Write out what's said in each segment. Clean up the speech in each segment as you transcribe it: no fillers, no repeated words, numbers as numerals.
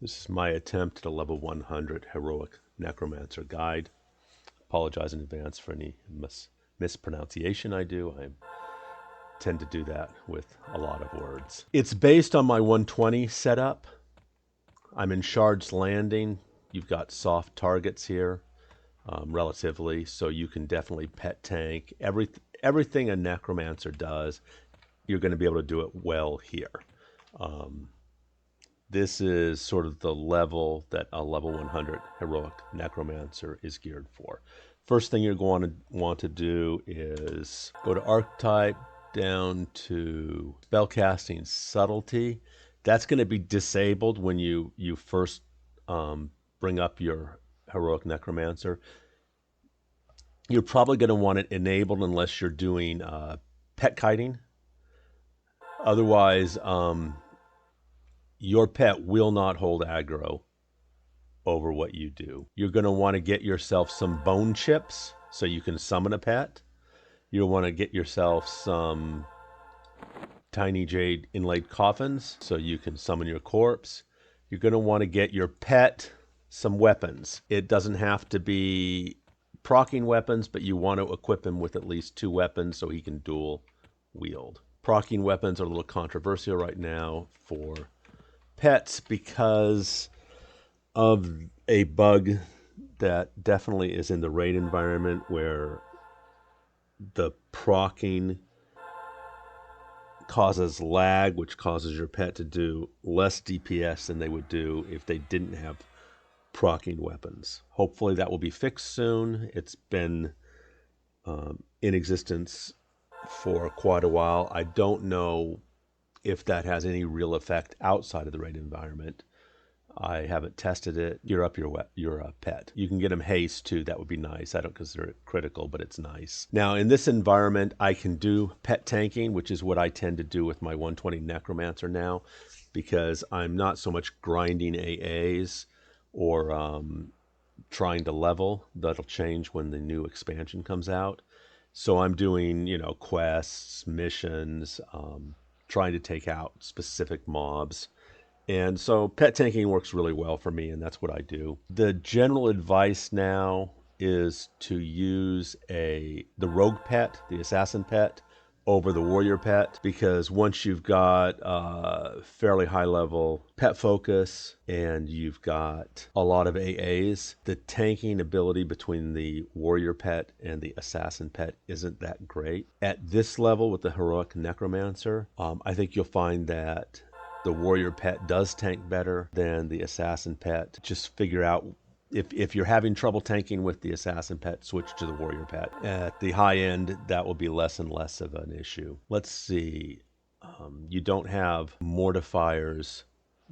This is my attempt at a level 100 Heroic Necromancer guide. Apologize in advance for any mispronunciation I do. I tend to do that with a lot of words. It's based on my 120 setup. I'm in Shard's Landing. You've got soft targets here, relatively, so you can definitely pet tank. Everything a Necromancer does, you're going to be able to do it well here. This is sort of the level that a level 100 Heroic Necromancer is geared for. First thing you're going to want to do is go to Archetype, down to Spellcasting Subtlety. That's going to be disabled when you first bring up your Heroic Necromancer. You're probably going to want it enabled unless you're doing pet kiting. Otherwise, your pet will not hold aggro over what you do. You're going to want to get yourself some bone chips so you can summon a pet. You'll want to get yourself some tiny jade inlaid coffins so you can summon your corpse. You're going to want to get your pet some weapons. It doesn't have to be proccing weapons, but you want to equip him with at least 2 weapons so he can dual wield. Proccing weapons are a little controversial right now for pets because of a bug that definitely is in the raid environment where the proccing causes lag, which causes your pet to do less DPS than they would do if they didn't have proccing weapons. Hopefully that will be fixed soon. It's been in existence for quite a while. I don't know if that has any real effect outside of the raid environment. I haven't tested it. Gear up your pet. You can get him haste too. That would be nice. I don't consider it critical, but it's nice. Now in this environment, I can do pet tanking, which is what I tend to do with my 120 Necromancer now, because I'm not so much grinding AAs or trying to level. That'll change when the new expansion comes out. So I'm doing, quests, missions, trying to take out specific mobs. And so pet tanking works really well for me, and that's what I do. The general advice now is to use the rogue pet, the assassin pet, over the warrior pet, because once you've got a fairly high level pet focus and you've got a lot of AAs, the tanking ability between the warrior pet and the assassin pet isn't that great. At this level with the Heroic Necromancer, I think you'll find that the warrior pet does tank better than the assassin pet. Just figure out if you're having trouble tanking with the assassin pet, switch to the warrior pet. At the high end, that will be less and less of an issue. Let's see. You don't have Mortifier's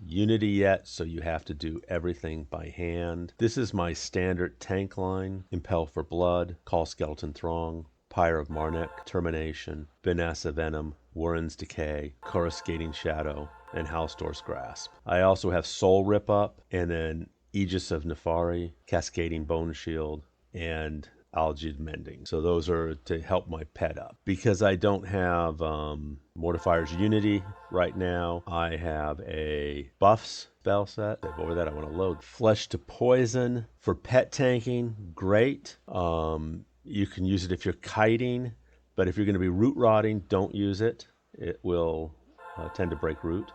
Unity yet, so you have to do everything by hand. This is my standard tank line. Impel for Blood, Call Skeleton Throng, Pyre of Marnek, Termination, Vanessa Venom, Warren's Decay, Coruscating Shadow, and Halstor's Grasp. I also have Soul Rip Up, and then Aegis of Nefari, Cascading Bone Shield, and Algae Mending. So those are to help my pet up. Because I don't have Mortifier's Unity right now, I have a buffs spell set. Over that, I want to load Flesh to Poison. For pet tanking, great. You can use it if you're kiting, but if you're going to be root rotting, don't use it. It will tend to break root.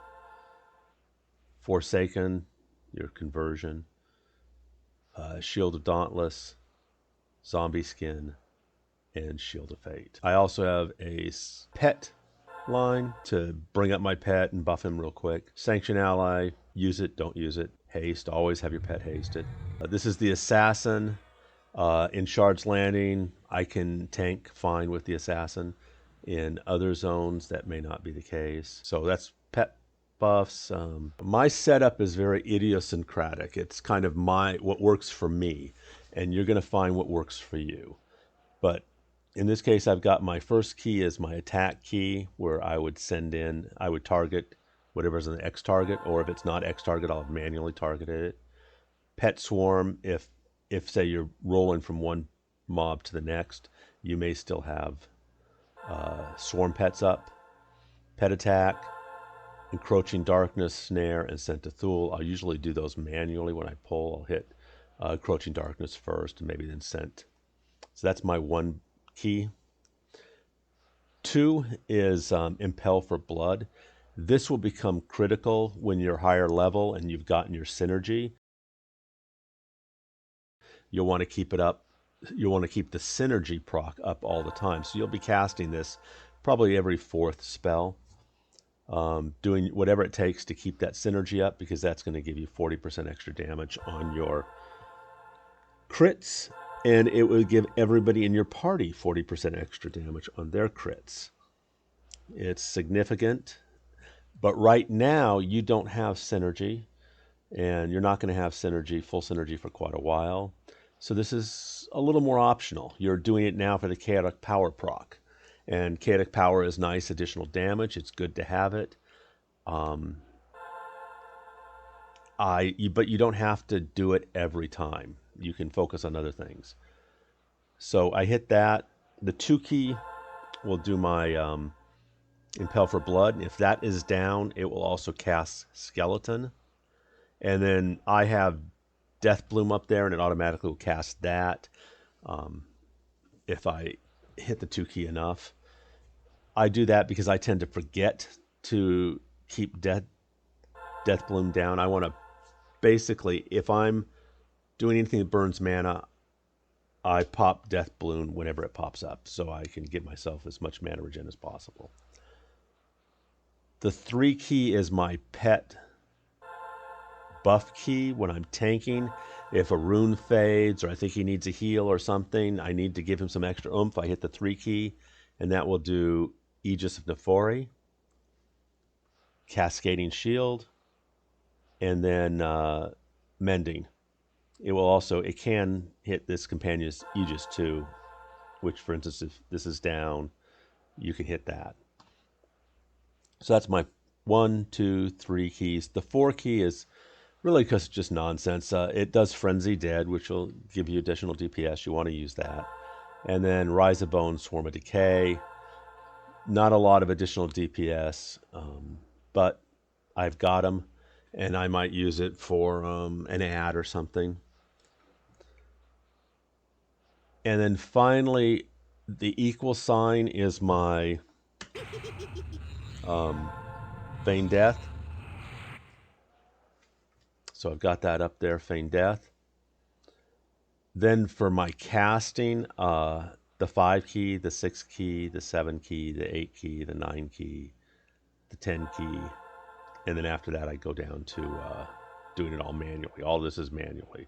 Forsaken, your conversion. Shield of Dauntless, Zombie Skin, and Shield of Fate. I also have a pet line to bring up my pet and buff him real quick. Sanction Ally, use it, don't use it. Haste, always have your pet hasted. This is the Assassin. In Shard's Landing, I can tank fine with the Assassin. In other zones, that may not be the case. So that's pet buffs. My setup is very idiosyncratic. It's kind of what works for me, and you're going to find what works for you. But in this case, I've got my first key as my attack key, where I would target whatever's an X target, or if it's not X target, I'll manually target it. Pet Swarm, if say you're rolling from one mob to the next, you may still have swarm pets up. Pet Attack, Encroaching Darkness, Snare, and Scent of Thule. I'll usually do those manually when I pull. I'll hit Encroaching Darkness first and maybe then Scent. So that's my 1 key. 2 is Impel for Blood. This will become critical when you're higher level and you've gotten your synergy. You'll want to keep it up. You'll want to keep the synergy proc up all the time. So you'll be casting this probably every 4th spell. Doing whatever it takes to keep that synergy up, because that's going to give you 40% extra damage on your crits, and it will give everybody in your party 40% extra damage on their crits. It's significant, but right now you don't have synergy, and you're not going to have synergy, full synergy, for quite a while. So this is a little more optional. You're doing it now for the Chaotic Power proc. And Chaotic Power is nice additional damage. It's good to have it. But you don't have to do it every time. You can focus on other things. So I hit that. The 2 key will do my Impel for Blood. If that is down, it will also cast Skeleton. And then I have Death Bloom up there, and it automatically will cast that if I hit the 2 key enough. I do that because I tend to forget to keep Death Bloom down. I want to basically, if I'm doing anything that burns mana, I pop Death Bloom whenever it pops up, so I can give myself as much mana regen as possible. The 3 key is my pet buff key when I'm tanking. If a rune fades, or I think he needs a heal or something, I need to give him some extra oomph, I hit the 3 key, and that will do Aegis of Nephori, Cascading Shield, and then Mending. It can hit this companion's Aegis too, which, for instance, if this is down, you can hit that. So that's my 1, 2, 3 keys. The 4 key is really because it's just nonsense. It does Frenzy Dead, which will give you additional DPS. You want to use that. And then Rise of Bone, Swarm of Decay. Not a lot of additional DPS, but I've got them, and I might use it for an ad or something. And then finally, the equal sign is my Feign Death. So I've got that up there, Feign Death. Then for my casting, the 5 key, the 6 key, the 7 key, the 8 key, the 9 key, the 10 key. And then after that, I go down to doing it all manually. All this is manually.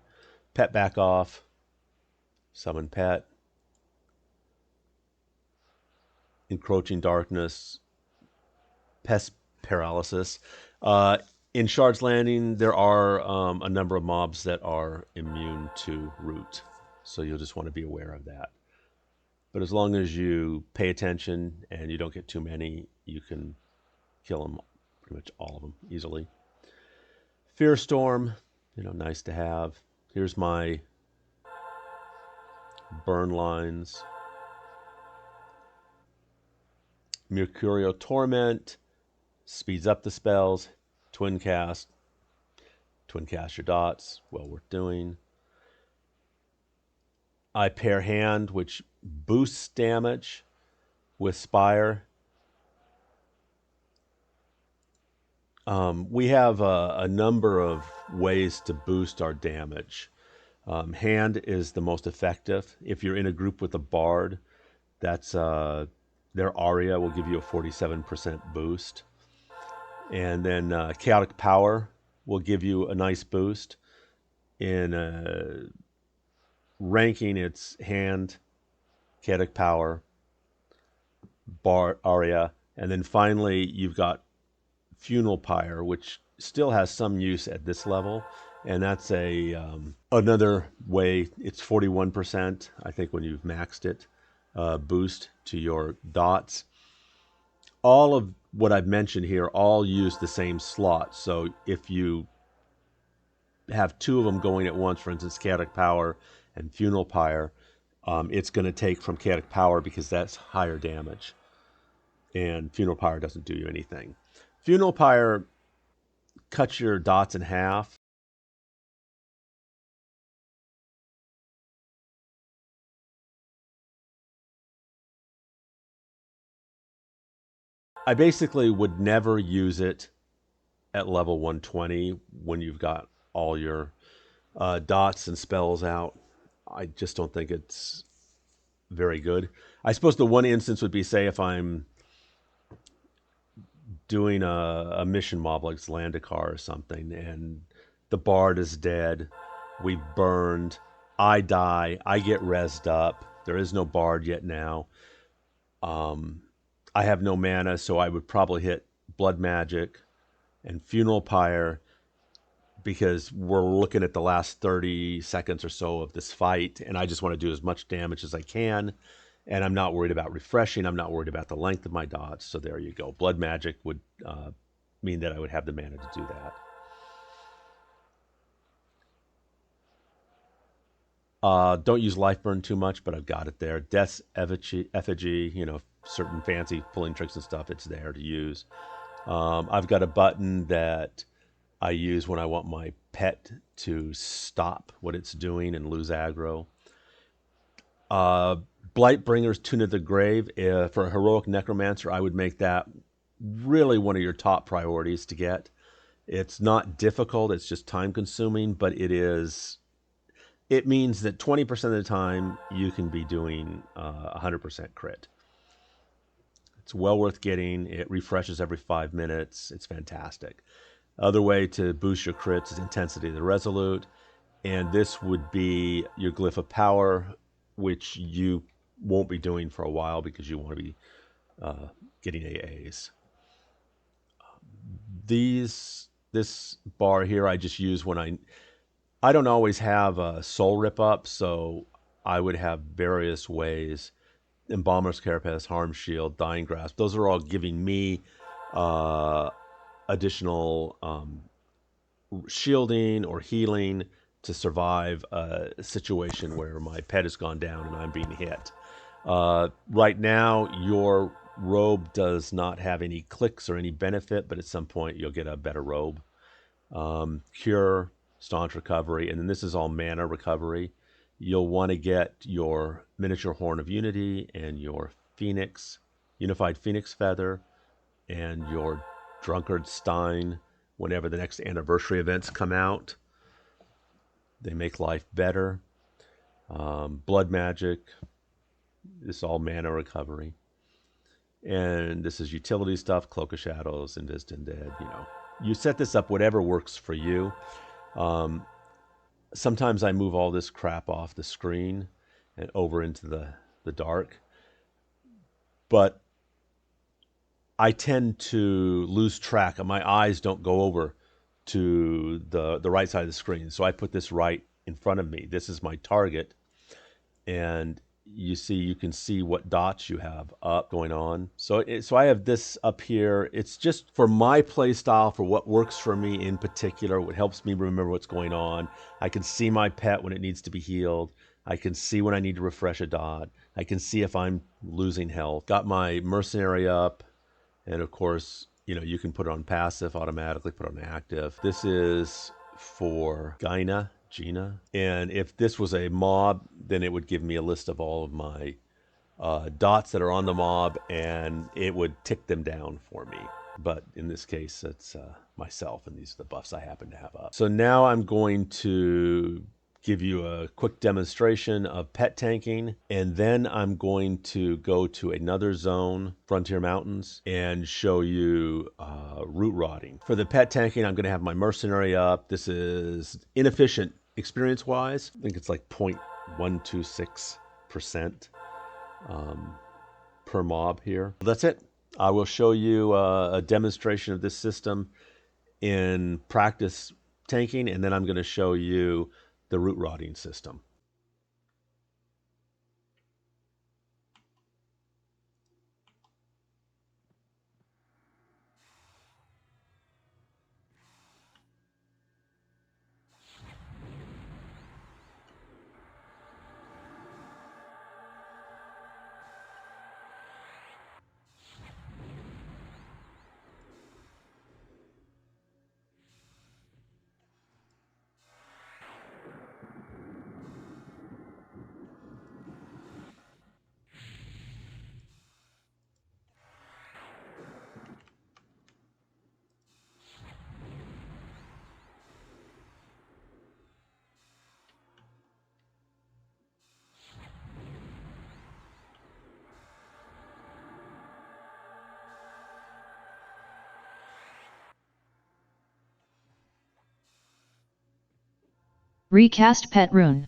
Pet back off. Summon pet. Encroaching Darkness. Pest Paralysis. In Shard's Landing, there are a number of mobs that are immune to root. So you'll just want to be aware of that. But as long as you pay attention and you don't get too many, you can kill them, pretty much all of them, easily. Fear Storm, nice to have. Here's my burn lines. Mercurial Torment speeds up the spells. Twin cast your dots, well worth doing. I pair Hand, which boosts damage with Spire. We have a number of ways to boost our damage. Hand is the most effective. If you're in a group with a bard, that's their aria will give you a 47% boost. And then Chaotic Power will give you a nice boost. In ranking, it's Hand, Chaotic Power, Bard, Aria, and then finally you've got Funeral Pyre, which still has some use at this level, and that's another way. It's 41%, I think, when you've maxed it, boost to your dots. All of what I've mentioned here all use the same slot. So if you have 2 of them going at once, for instance, Chaotic Power and Funeral Pyre, it's going to take from Chaotic Power because that's higher damage, and Funeral Pyre doesn't do you anything. Funeral Pyre cuts your dots in half. I basically would never use it at level 120 when you've got all your dots and spells out. I just don't think it's very good. I suppose the one instance would be, say, if I'm doing a mission mob like Zlandikar or something, and the bard is dead, we've burned, I die, I get rezzed up. There is no bard yet now. I have no mana, so I would probably hit Blood Magic and Funeral Pyre because we're looking at the last 30 seconds or so of this fight, and I just want to do as much damage as I can. And I'm not worried about refreshing. I'm not worried about the length of my dots. So there you go. Blood Magic would mean that I would have the mana to do that. Don't use Life Burn too much, but I've got it there. Death's Effigy, certain fancy pulling tricks and stuff, it's there to use. I've got a button that I use when I want my pet to stop what it's doing and lose aggro. Blightbringer's Tune of the Grave. For a Heroic Necromancer, I would make that really one of your top priorities to get. It's not difficult, it's just time consuming, but it means that 20% of the time you can be doing 100% crit. It's well worth getting. It refreshes every 5 minutes. It's fantastic. Other way to boost your crits is Intensity of the Resolute. And this would be your Glyph of Power, which you won't be doing for a while because you want to be getting AAs. This bar here I just use when I don't always have a soul rip up, so I would have various ways. Embalmer's Carapace, Harm Shield, Dying Grasp. Those are all giving me additional shielding or healing to survive a situation where my pet has gone down and I'm being hit. Right now, your robe does not have any clicks or any benefit, but at some point you'll get a better robe. Cure, Staunch Recovery, and then this is all mana recovery. You'll want to get your Miniature Horn of Unity and your Phoenix, Unified Phoenix Feather, and your Drunkard Stein whenever the next anniversary events come out. They make life better. Blood Magic, this is all mana recovery. And this is utility stuff, Cloak of Shadows, Invis Undead, You set this up whatever works for you. Sometimes I move all this crap off the screen and over into the dark. But I tend to lose track. My eyes don't go over to the right side of the screen. So I put this right in front of me. This is my target. And you can see what dots you have up going on. So I have this up here. It's just for my play style, for what works for me in particular, what helps me remember what's going on. I can see my pet when it needs to be healed. I can see when I need to refresh a dot. I can see if I'm losing health. Got my mercenary up. And of course, you can put it on passive automatically, put it on active. This is for Gina. And if this was a mob, then it would give me a list of all of my dots that are on the mob, and it would tick them down for me. But in this case, it's myself, and these are the buffs I happen to have up. So now I'm going to give you a quick demonstration of pet tanking, and then I'm going to go to another zone, Frontier Mountains, and show you root rotting. For the pet tanking, I'm going to have my mercenary up. This is inefficient experience-wise. I think it's like 0.126% per mob here. That's it. I will show you a demonstration of this system in practice tanking, and then I'm going to show you the root rotting system. Recast pet rune.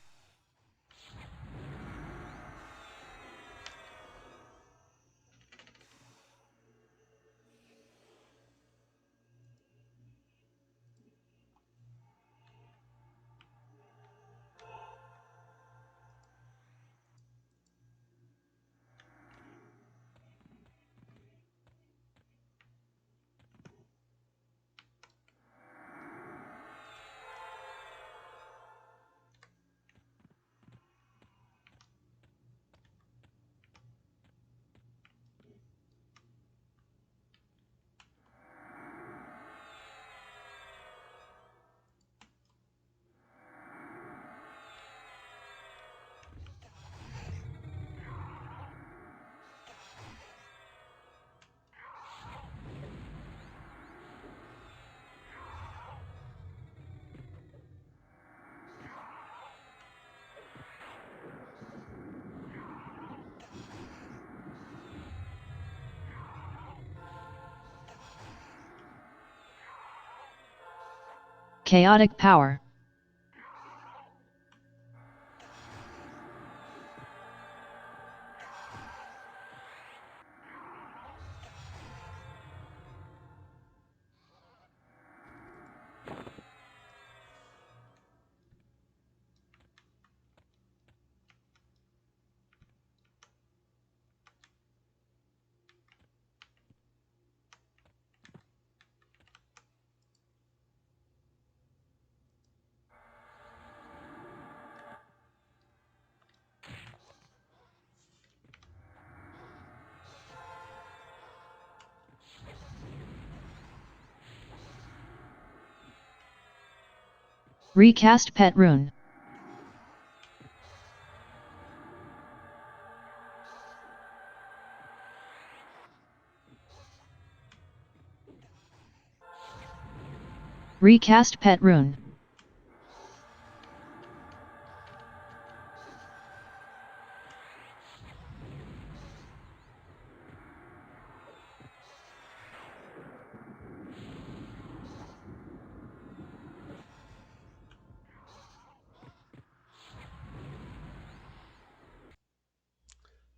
Chaotic power. Recast pet rune. Recast pet rune.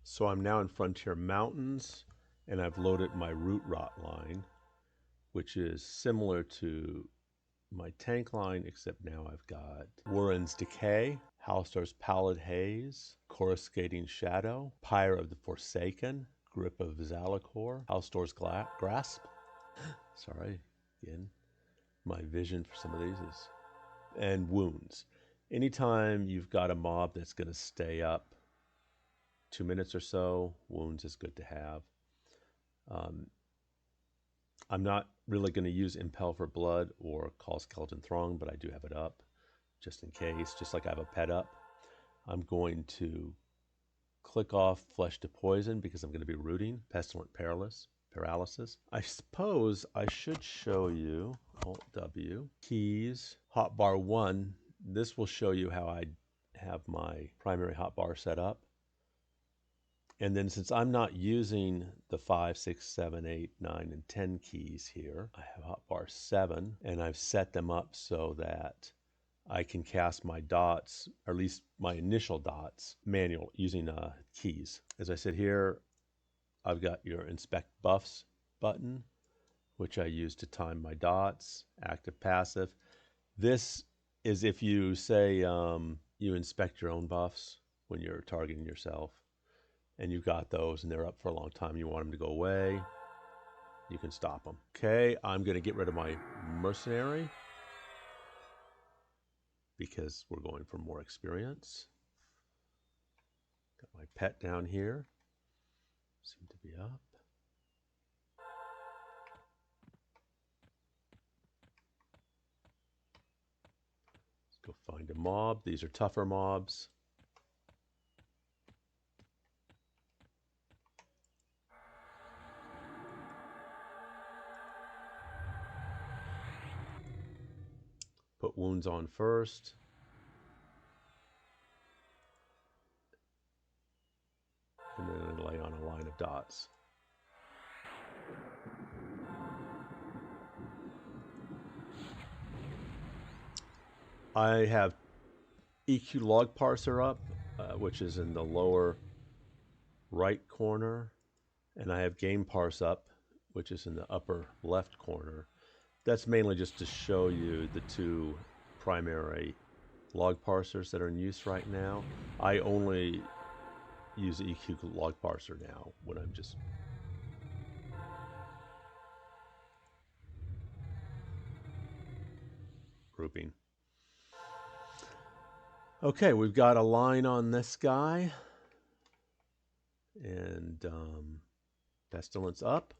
So I'm now in Frontier Mountains, and I've loaded my root rot line, which is similar to my tank line, except now I've got Warren's Decay, Halstar's Pallid Haze, Coruscating Shadow, Pyre of the Forsaken, Grip of Zalakor, Halstar's Grasp. Sorry, again, my vision for some of these is, and Wounds. Anytime you've got a mob that's going to stay up 2 minutes or so, Wounds is good to have. I'm not really going to use Impel for Blood or Call Skeleton Throng, but I do have it up just in case, just like I have a pet up. I'm going to click off Flesh to Poison because I'm going to be rooting Pestilent Paralysis. I suppose I should show you Alt-W, keys, hotbar 1. This will show you how I have my primary hotbar set up. And then since I'm not using the 5, 6, 7, 8, 9, and 10 keys here, I have hotbar 7, and I've set them up so that I can cast my dots, or at least my initial dots, manual using keys. As I said here, I've got your Inspect Buffs button, which I use to time my dots, active, passive. This is if you say you inspect your own buffs when you're targeting yourself, and you've got those and they're up for a long time, you want them to go away, you can stop them. Okay, I'm going to get rid of my mercenary because we're going for more experience. Got my pet down here, seem to be up. Let's go find a mob. These are tougher mobs. Put wounds on first. And then lay on a line of dots. I have EQ log parser up, which is in the lower right corner, and I have game parse up, which is in the upper left corner. That's mainly just to show you the two primary log parsers that are in use right now. I only use the EQ log parser now when I'm just grouping. Okay, we've got a line on this guy, and pestilence up.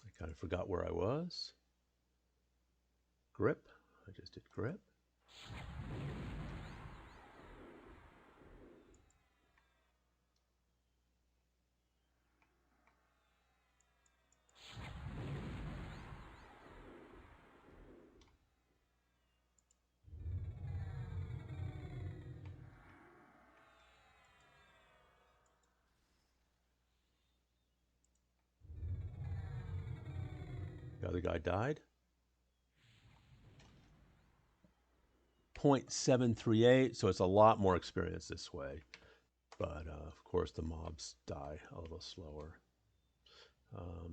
I kind of forgot where I was. Grip. I just did grip. The other guy died. 0.738, so it's a lot more experience this way. But of course the mobs die a little slower.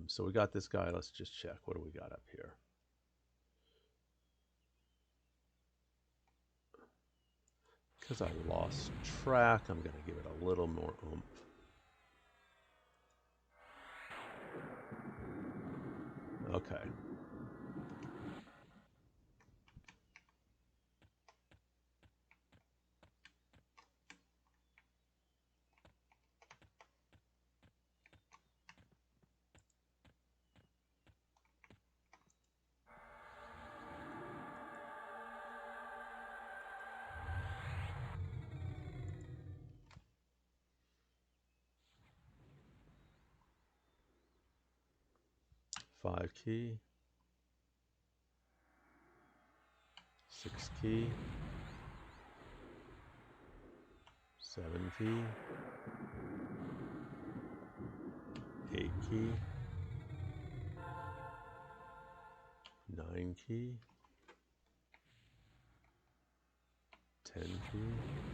So we got this guy. Let's just check. What do we got up here? Because I lost track, I'm going to give it a little more oomph. Okay. Five key. 6 key. 7 key. 8 key. 9 key. 10 key.